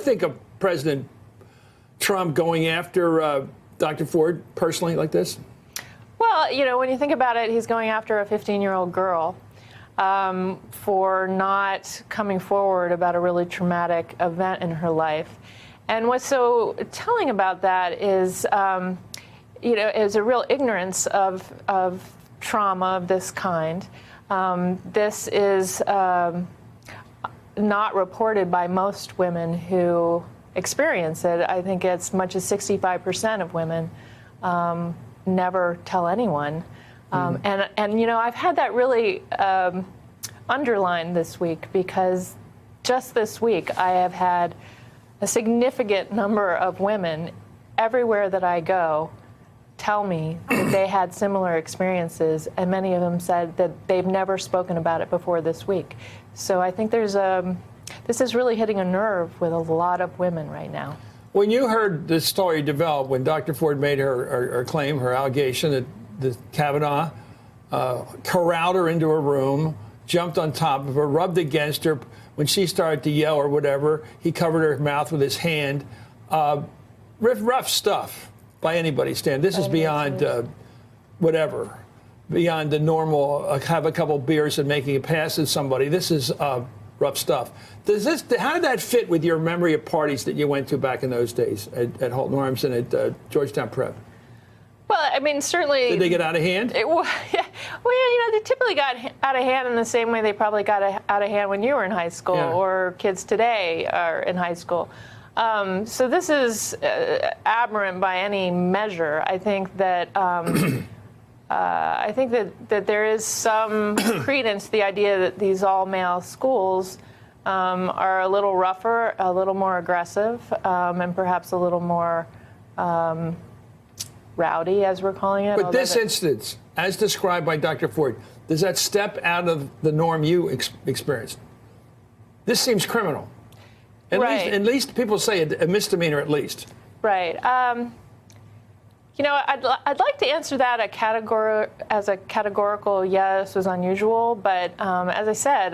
think of President Trump going after Dr. Ford personally like this? Well, you know, when you think about it, he's going after a 15-year-old girl for not coming forward about a really traumatic event in her life. And what's so telling about that is, you know, is a real ignorance of trauma of this kind. This is not reported by most women who experience it. I think as much as 65% of women never tell anyone. And you know, I've had that really underlined this week, because just this week I have had a significant number of women everywhere that I go tell me that they had similar experiences, and many of them said that they've never spoken about it before this week. So I think there's this is really hitting a nerve with a lot of women right now. When you heard this story develop, when Dr. Ford made her claim, her allegation that Kavanaugh corralled her into a room, jumped on top of her, rubbed against her, when she started to yell or whatever, he covered her mouth with his hand. Rough stuff by anybody's standard. This is beyond whatever, beyond the normal have a couple beers and making a pass at somebody. This is rough stuff. How did that fit with your memory of parties that you went to back in those days at Holt Norms and at Georgetown Prep? Well, I mean, certainly. Did they get out of hand? Well, you know, they typically got out of hand in the same way they probably got out of hand when you were in high school, or kids today are in high school. So this is aberrant by any measure. I think that that there is some credence to the idea that these all-male schools are a little rougher, a little more aggressive, and perhaps a little more rowdy, as we're calling it. But this instance, as described by Dr. Ford, does that step out of the norm you experienced? This seems criminal. At least people say a misdemeanor at least. Right. You know, I'd like to answer that as a categorical yes, was unusual. But as I said,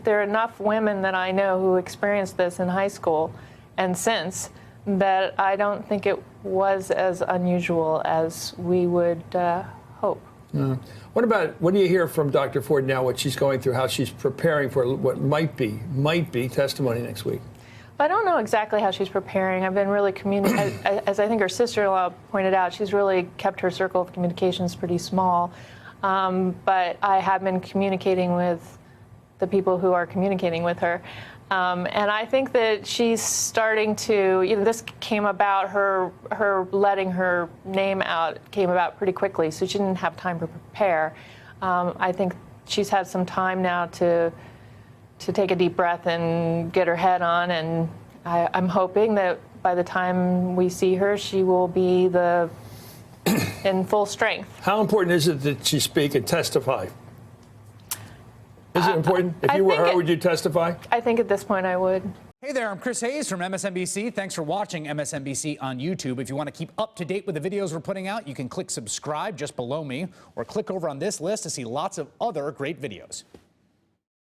there are enough women that I know who experienced this in high school and since, that I don't think it was as unusual as we would hope. What do you hear from Dr. Ford now, what she's going through, how she's preparing for what might be testimony next week? I don't know exactly how she's preparing. I've been really as I think her sister-in-law pointed out, she's really kept her circle of communications pretty small. But I have been communicating with the people who are communicating with her. And I think that she's starting to, you know, this came about, her letting her name out came about pretty quickly, so she didn't have time to prepare. I think she's had some time now to take a deep breath and get her head on, and I'm hoping that by the time we see her, she will be in full strength. How important is it that she speak and testify? Is it important? If you were her, would you testify? I think at this point I would. Hey there, I'm Chris Hayes from MSNBC. Thanks for watching MSNBC on YouTube. If you want to keep up to date with the videos we're putting out, you can click subscribe just below me, or click over on this list to see lots of other great videos.